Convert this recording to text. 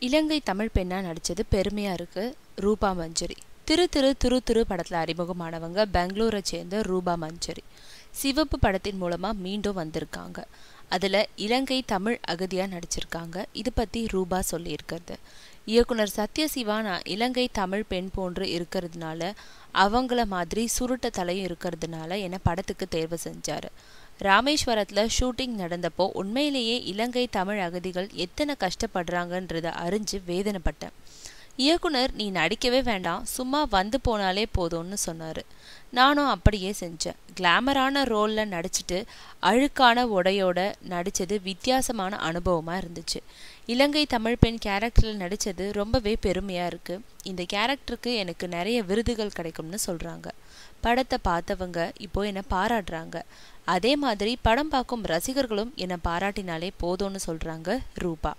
இலங்கை தமிழ் பெண்ணா நடிச்சது பெருமையா இருக்கு. ரூபா மஞ்சரி திரு திரு துரு துரு படத்துல அறிமுகமானவங்க பெங்களூரை சேர்ந்த ரூபா மஞ்சரி. சிவப்பு படத்தின் மூலமா மீண்டும் வந்திருக்காங்க. அதுல இலங்கை தமிழ் அகதியா நடிச்சிருக்காங்க. இது பத்தி ரூபா சொல்லியிருக்கிறது. இயக்குனர் சத்யசிவா நான் இலங்கை தமிழ் பெண் போன்று இருக்கிறதுனால, அவங்கள மாதிரி சுருட்ட தலையும் இருக்கிறதுனால என்னை படத்துக்கு தேர்வு செஞ்சாரு. ராமேஸ்வரத்துல ஷூட்டிங் நடந்தப்போ உண்மையிலேயே இலங்கை தமிழ் அகதிகள் எத்தனை கஷ்டப்படுறாங்கன்றத அறிஞ்சு வேதனைப்பட்டேன். இயக்குனர் நீ நடிக்கவே வேண்டாம், சும்மா வந்து போனாலே போதும்னு சொன்னாரு. நானும் அப்படியே செஞ்சேன். கிளாமரான ரோல்ல நடிச்சுட்டு அழுக்கான உடையோட நடிச்சது வித்தியாசமான அனுபவமா இருந்துச்சு. இலங்கை தமிழ் பெண் கேரக்டர்ல நடிச்சது ரொம்பவே பெருமையா இருக்கு. இந்த கேரக்டருக்கு எனக்கு நிறைய விருதுகள் கிடைக்கும்னு சொல்றாங்க. படத்தை பார்த்தவங்க இப்போ என்னை பாராட்டுறாங்க. அதே மாதிரி படம் பார்க்கும் ரசிகர்களும் என்னை பாராட்டினாலே போதும்னு சொல்றாங்க ரூபா.